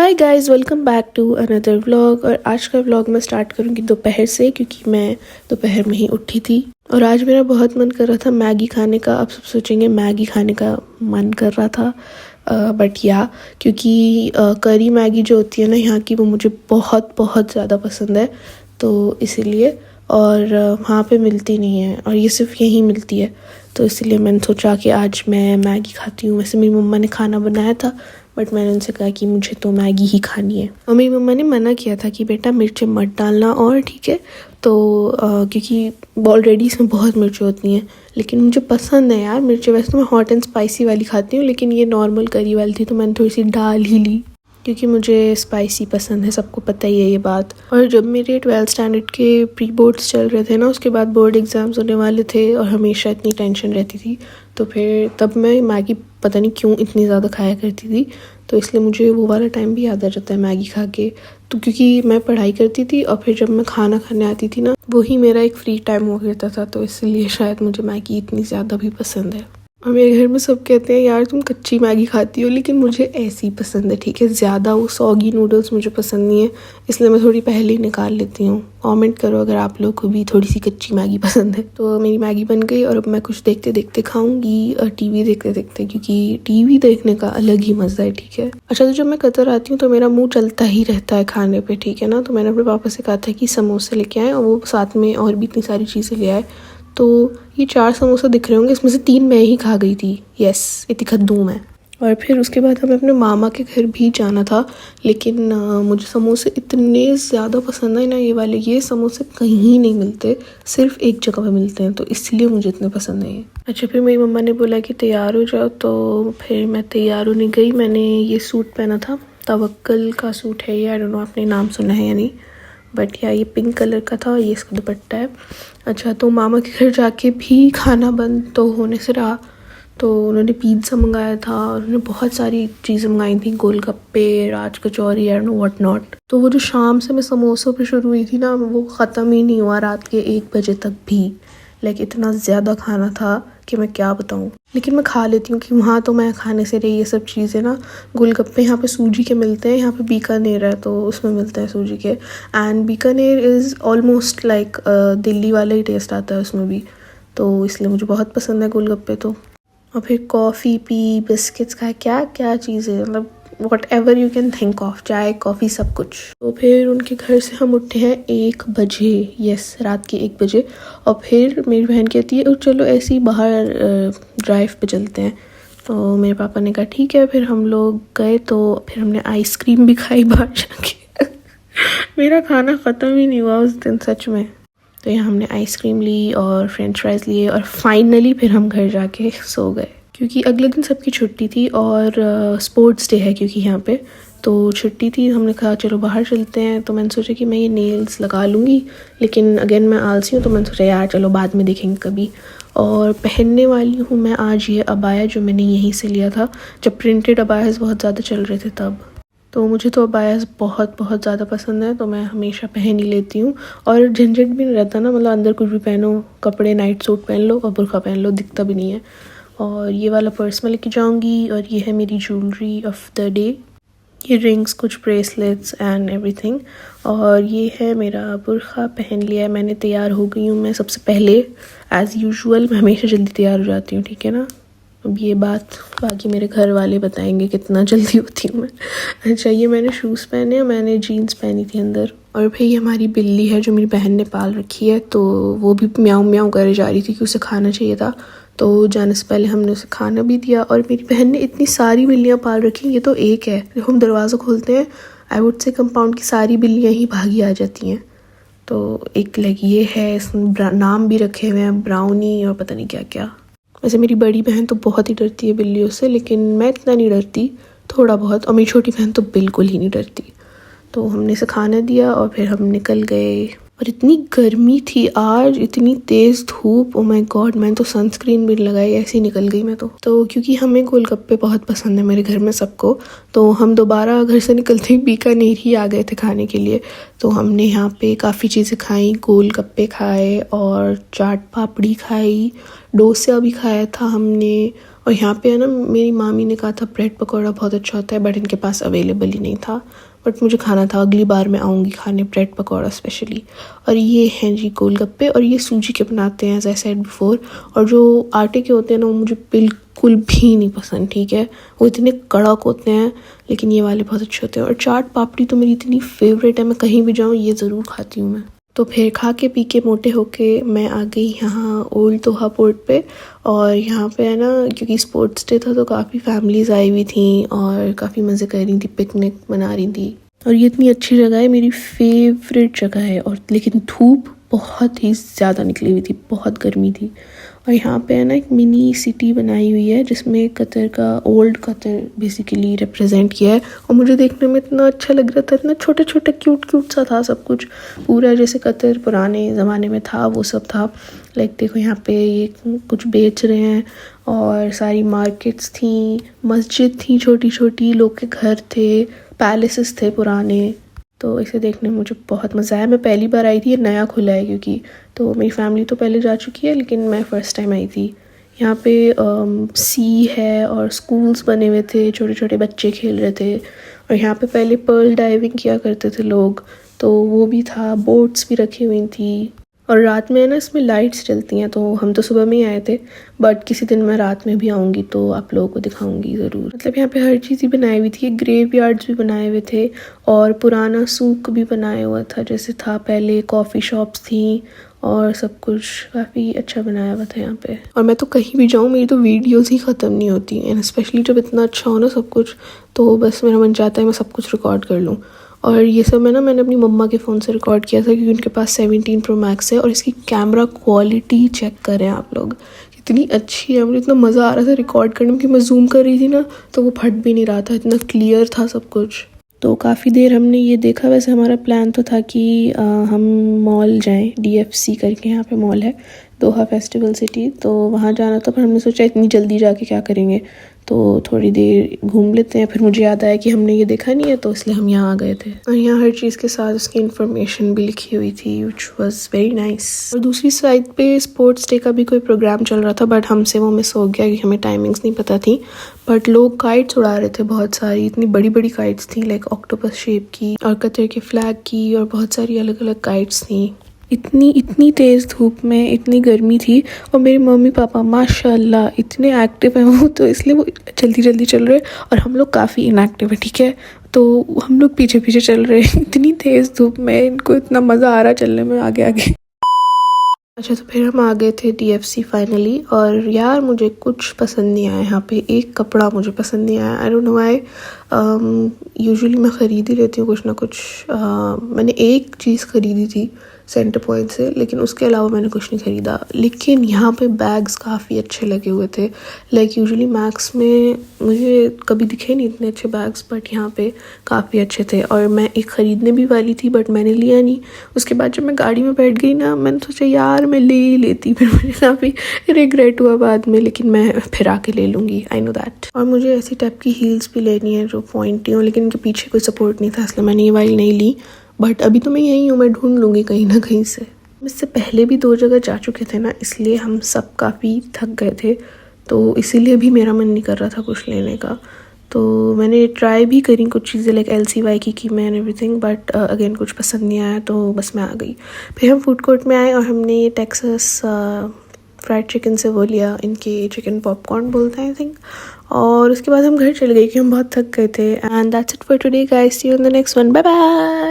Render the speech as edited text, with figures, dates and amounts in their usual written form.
Hi guys, welcome back to another vlog. और आज का व्लॉग मैं स्टार्ट करूँगी दोपहर से, क्योंकि मैं दोपहर में ही उठी थी और आज मेरा बहुत मन कर रहा था मैगी खाने का। आप सब सोचेंगे मैगी खाने का मन कर रहा था, बट क्योंकि करी मैगी जो होती है ना यहाँ की, वो मुझे बहुत बहुत ज़्यादा पसंद है, तो इसीलिए। और वहाँ पे मिलती नहीं है और ये सिर्फ यहीं मिलती है, तो इसलिए मैंने सोचा कि आज मैं मैगी खाती हूँ। वैसे मेरी मम्मा ने खाना बनाया था, बट मैंने उनसे कहा कि मुझे तो मैगी ही खानी है। और मेरी मम्मा ने मना किया था कि बेटा मिर्चें मत डालना, और ठीक है। तो क्योंकि ऑलरेडी इसमें बहुत मिर्चें होती हैं, लेकिन मुझे पसंद है यार मिर्चें। वैसे तो मैं हॉट एंड स्पाइसी वाली खाती हूँ, लेकिन ये नॉर्मल करी वाली थी तो मैंने थोड़ी सी डाल ही ली, क्योंकि मुझे स्पाइसी पसंद है, सबको पता ही है ये बात। और जब मेरे 12th स्टैंडर्ड के प्री बोर्ड्स चल रहे थे ना, उसके बाद बोर्ड एग्ज़ाम्स होने वाले थे और हमेशा इतनी टेंशन रहती थी, तो फिर तब मैं मैगी पता नहीं क्यों इतनी ज़्यादा खाया करती थी, तो इसलिए मुझे वो वाला टाइम भी याद आ जाता है मैगी खा के। तो क्योंकि मैं पढ़ाई करती थी और फिर जब मैं खाना खाने आती थी ना, वही मेरा एक फ्री टाइम हो जाता था, तो इसलिए शायद मुझे मैगी इतनी ज़्यादा भी पसंद है। और मेरे घर में सब कहते हैं यार तुम कच्ची मैगी खाती हो, लेकिन मुझे ऐसी पसंद है, ठीक है। ज़्यादा वो सॉगी नूडल्स मुझे पसंद नहीं है, इसलिए मैं थोड़ी पहले ही निकाल लेती हूँ। कमेंट करो अगर आप लोग को भी थोड़ी सी कच्ची मैगी पसंद है। तो मेरी मैगी बन गई और अब मैं कुछ देखते देखते खाऊंगी, और टीवी देखते देखते, क्योंकि टीवी देखने का अलग ही मज़ा है, ठीक है। अच्छा, तो जब मैं कतर आती हूँ तो मेरा मुँह चलता ही रहता है खाने पर, ठीक है ना। तो मैंने अपने पापा से कहा था कि समोसे लेके आए, और वो साथ में और भी इतनी सारी चीज़ें ले आए। तो ये 4 समोसा दिख रहे होंगे, इसमें से 3 मैं ही खा गई थी। यस, इतनी खद्दू मैं। और फिर उसके बाद हमें अपने मामा के घर भी जाना था, लेकिन मुझे समोसे इतने ज़्यादा पसंद है ना, ये समोसे कहीं नहीं मिलते, सिर्फ एक जगह पे मिलते हैं, तो इसलिए मुझे इतने पसंद है ये। अच्छा, फिर मेरी मम्मा ने बोला कि तैयार हो जाओ, तो फिर मैं तैयार होने गई। मैंने ये सूट पहना था, तवक्कल का सूट है ये, आई डोंट नो आपने नाम सुना है या नहीं, बट ये पिंक कलर का था, ये इसका दुपट्टा है। अच्छा, तो मामा के घर जाके भी खाना बंद तो होने से रहा, तो उन्होंने पिज़्ज़ा मंगाया था और उन्होंने बहुत सारी चीज़ें मंगाई थी, गोलगप्पे, राज कचौरी, आई नो व्हाट नॉट। तो वो जो शाम से मैं समोसों पे शुरू हुई थी ना, वो ख़त्म ही नहीं हुआ रात के 1 बजे तक भी। लाइक इतना ज़्यादा खाना था कि मैं क्या बताऊँ, लेकिन मैं खा लेती हूँ कि वहाँ तो मैं खाने से रही ये सब चीज़ें ना। गोलगप्पे यहाँ पे सूजी के मिलते हैं, यहाँ पे बीकानेर है तो उसमें मिलते हैं सूजी के, and Bikaner is almost like Delhi वाला ही टेस्ट आता है उसमें भी, तो इसलिए मुझे बहुत पसंद है गोलगप्पे। तो और फिर कॉफ़ी पी, बिस्किट्स खाए, क्या क्या चीज़ें, मतलब what ever you can think of, चाय कॉफ़ी सब कुछ। तो फिर उनके घर से हम उठे हैं 1 बजे, यस रात के 1 बजे। और फिर मेरी बहन कहती है चलो ऐसे ही बाहर ड्राइव पे चलते हैं, तो मेरे पापा ने कहा ठीक है। फिर हम लोग गए, तो फिर हमने आइसक्रीम भी खाई बाहर जाके मेरा खाना ख़त्म ही नहीं हुआ उस दिन सच में। तो यहाँ हमने आइसक्रीम ली और फ्रेंच फ्राइज़ लिए, और फाइनली फिर हम घर जाके सो गए, क्योंकि अगले दिन सबकी छुट्टी थी और स्पोर्ट्स डे है क्योंकि यहाँ पे, तो छुट्टी थी। हमने कहा चलो बाहर चलते हैं, तो मैंने सोचा कि मैं ये नेल्स लगा लूँगी, लेकिन अगेन मैं आलसी हूँ, तो मैंने सोचा यार चलो बाद में देखेंगे कभी। और पहनने वाली हूँ मैं आज ये अबाया, जो मैंने यहीं से लिया था जब प्रिंटेड अबायास बहुत ज़्यादा चल रहे थे तब। तो मुझे तो अबायास बहुत बहुत ज़्यादा पसंद है, तो मैं हमेशा पहन ही लेती हूँ, और झंझट भी नहीं रहता ना, मतलब अंदर कुछ भी पहनो, कपड़े नाइट सूट पहन लो और बुर्का पहन लो, दिखता भी नहीं है। और ये वाला पर्स मैं लेके जाऊँगी, और ये है मेरी ज्वेलरी ऑफ द डे, ये रिंग्स, कुछ ब्रेसलेट्स एंड एवरीथिंग। और ये है मेरा बुर्का, पहन लिया है मैंने, तैयार हो गई हूँ मैं सबसे पहले। एज़ यूजुअल मैं हमेशा जल्दी तैयार हो जाती हूँ, ठीक है ना। अब ये बात बाकी मेरे घर वाले बताएंगे कितना जल्दी होती हूँ मैं। अच्छा, ये मैंने शूज़ पहने, मैंने जीन्स पहनी थी अंदर। और फिर ये हमारी बिल्ली है जो मेरी बहन ने पाल रखी है, तो वो भी म्याऊं म्याऊं करे जा रही थी कि उसे खाना चाहिए था, तो जाने से पहले हमने उसे खाना भी दिया। और मेरी बहन ने इतनी सारी बिल्लियाँ पाल रखी हैं, ये तो एक है, जब हम दरवाज़ा खोलते हैं आई वुड से कंपाउंड की सारी बिल्लियाँ ही भागी आ जाती हैं। तो एक लाइक ये है, इसमें नाम भी रखे हुए हैं, ब्राउनी और पता नहीं क्या क्या। वैसे मेरी बड़ी बहन तो बहुत ही डरती है बिल्लियों से, लेकिन मैं इतना नहीं डरती, थोड़ा बहुत। और मेरी छोटी बहन तो बिल्कुल ही नहीं डरती। तो हमने इसे खाना दिया और फिर हम निकल गए। और इतनी गर्मी थी आज, इतनी तेज़ धूप, ओ माय गॉड, मैंने तो सनस्क्रीन भी लगाई, ऐसे ही निकल गई मैं तो क्योंकि हमें गोलगप्पे बहुत पसंद है मेरे घर में सबको, तो हम दोबारा घर से निकलते ही बीकानेर ही आ गए थे खाने के लिए। तो हमने यहाँ पे काफ़ी चीज़ें खाई, गोलगप्पे खाए और चाट पापड़ी खाई, डोसा भी खाया था हमने, और यहाँ पे है ना, मेरी मामी ने कहा था ब्रेड पकौड़ा बहुत अच्छा होता है, बट इनके पास अवेलेबल ही नहीं था। बट मुझे खाना था, अगली बार मैं आऊँगी खाने ब्रेड पकौड़ा स्पेशली। और ये हैं जी गोलगप्पे, और ये सूजी के बनाते हैं एज आई सेड बिफोर। और जो आटे के होते हैं ना, वो मुझे बिल्कुल भी नहीं पसंद, ठीक है। वो इतने कड़क होते हैं, लेकिन ये वाले बहुत अच्छे होते हैं। और चाट पापड़ी तो मेरी इतनी फेवरेट है, मैं कहीं भी जाऊँ ये ज़रूर खाती हूँ मैं। तो फिर खा के पी के मोटे होके मैं आ गई यहाँ ओल्ड दोहा पोर्ट पे। और यहाँ पे है ना, क्योंकि स्पोर्ट्स डे था तो काफ़ी फैमिलीज़ आई हुई थी और काफ़ी मज़े कर रही थी, पिकनिक मना रही थी। और ये इतनी अच्छी जगह है, मेरी फेवरेट जगह है। और लेकिन धूप बहुत ही ज़्यादा निकली हुई थी, बहुत गर्मी थी। और यहाँ पे है ना एक मिनी सिटी बनाई हुई है, जिसमें कतर का, ओल्ड कतर बेसिकली रिप्रेजेंट किया है। और मुझे देखने में इतना अच्छा लग रहा था, इतना छोटे छोटे क्यूट क्यूट सा था सब कुछ, पूरा जैसे कतर पुराने ज़माने में था वो सब था। लाइक देखो यहाँ पे ये कुछ बेच रहे हैं, और सारी मार्केट्स थी, मस्जिद थी छोटी छोटी, लोग के घर थे, पैलेसेस थे पुराने। तो इसे देखने में मुझे बहुत मज़ा आया। मैं पहली बार आई थी, ये नया खुला है क्योंकि, तो मेरी फैमिली तो पहले जा चुकी है, लेकिन मैं फ़र्स्ट टाइम आई थी। यहाँ पे सी है और स्कूल्स बने हुए थे, छोटे छोटे बच्चे खेल रहे थे। और यहाँ पे पहले पर्ल डाइविंग किया करते थे लोग, तो वो भी था, बोट्स भी रखी हुई थी। और रात में है ना इसमें लाइट्स चलती हैं, तो हम तो सुबह में ही आए थे, बट किसी दिन मैं रात में भी आऊँगी तो आप लोगों को दिखाऊंगी ज़रूर। मतलब यहाँ पे हर चीज़ ही बनाई हुई थी, ग्रेवयार्ड्स भी बनाए हुए थे, और पुराना सूक भी बनाया हुआ था, जैसे था पहले, कॉफ़ी शॉप्स थी, और सब कुछ काफ़ी अच्छा बनाया हुआ था यहाँ पे। और मैं तो कहीं भी जाऊँ, मेरी तो वीडियोज़ ही ख़त्म नहीं होती, एंड स्पेशली जब इतना अच्छा हो ना सब कुछ, तो बस मेरा मन चाहता है मैं सब कुछ रिकॉर्ड कर लूँ। और ये सब मैंने अपनी मम्मा के फ़ोन से रिकॉर्ड किया था, क्योंकि उनके पास 17 Pro Max है। और इसकी कैमरा क्वालिटी चेक करें आप लोग, इतनी अच्छी है। मुझे इतना मज़ा आ रहा था रिकॉर्ड करने में कि मैं जूम कर रही थी ना, तो वो फट भी नहीं रहा था, इतना क्लियर था सब कुछ। तो काफ़ी देर हमने ये देखा। वैसे हमारा प्लान तो था कि हम मॉल जाएं, DFC करके यहाँ पे मॉल है, दोहा फेस्टिवल सिटी, तो वहाँ जाना था। पर हमने सोचा इतनी जल्दी जाके क्या करेंगे, तो थोड़ी देर घूम लेते हैं। फिर मुझे याद आया कि हमने ये देखा नहीं है, तो इसलिए हम यहाँ आ गए थे। और यहाँ हर चीज़ के साथ उसकी इन्फॉर्मेशन भी लिखी हुई थी, विच वॉज वेरी नाइस। और दूसरी साइड पे स्पोर्ट्स डे का भी कोई प्रोग्राम चल रहा था, बट हमसे वो मिस हो गया, क्योंकि हमें टाइमिंग्स नहीं पता थी। बट लोग काइट्स उड़ा रहे थे, बहुत सारी, इतनी बड़ी बड़ी काइट्स थी, लाइक ऑक्टोपस शेप की, और कतर के फ्लैग की, और बहुत सारी अलग अलग काइट्स थी। इतनी तेज़ धूप में इतनी गर्मी थी, और मेरे मम्मी पापा माशाल्लाह इतने एक्टिव हैं वो, तो इसलिए वो जल्दी जल्दी चल रहे हैं, और हम लोग काफ़ी इनएक्टिव है, ठीक है। तो हम लोग पीछे पीछे चल रहे हैं इतनी तेज़ धूप में, इनको इतना मज़ा आ रहा है चलने में आगे आगे। अच्छा, तो फिर हम आ गए थे DFC फाइनली। और यार मुझे कुछ पसंद नहीं आया यहाँ पे, एक कपड़ा मुझे पसंद नहीं आया, I don't know why. Usually मैं ख़रीद ही लेती हूँ कुछ ना कुछ। मैंने एक चीज़ ख़रीदी थी सेंटर पॉइंट से, लेकिन उसके अलावा मैंने कुछ नहीं ख़रीदा। लेकिन यहाँ पे बैग्स काफ़ी अच्छे लगे हुए थे। लाइक यूजुअली मैक्स में मुझे कभी दिखे नहीं इतने अच्छे बैग्स, बट यहाँ पे काफ़ी अच्छे थे। और मैं एक ख़रीदने भी वाली थी, बट मैंने लिया नहीं। उसके बाद जब मैं गाड़ी में बैठ गई ना, मैंने सोचा यार मैं ले ही लेती, फिर मुझे काफ़ी रिग्रेट हुआ बाद में, लेकिन मैं फिर आके ले लूँगी, आई नो दैट। और मुझे ऐसी टाइप की हील्स भी लेनी है जो पॉइंटी हो, लेकिन इनके पीछे कोई सपोर्ट नहीं था, इसलिए मैंने ये वाली नहीं ली। बट अभी तो मैं यहीं हूँ, मैं ढूंढ लूँगी कहीं ना कहीं से। इससे पहले भी 2 जगह जा चुके थे ना, इसलिए हम सब काफ़ी थक गए थे, तो इसीलिए भी मेरा मन नहीं कर रहा था कुछ लेने का। तो मैंने ट्राई भी करी कुछ चीज़ें, लाइक LCY की मैं एंड एवरीथिंग, बट अगेन कुछ पसंद नहीं आया, तो बस मैं आ गई। फिर हम फूड कोर्ट में आए, और हमने ये टेक्सास फ्राइड चिकन से वो लिया, इनके चिकन पॉपकॉर्न बोलते हैं आई थिंक। और उसके बाद हम घर चले गए, कि हम बहुत थक गए थे। And that's it for today guys, see you in the next one, bye bye.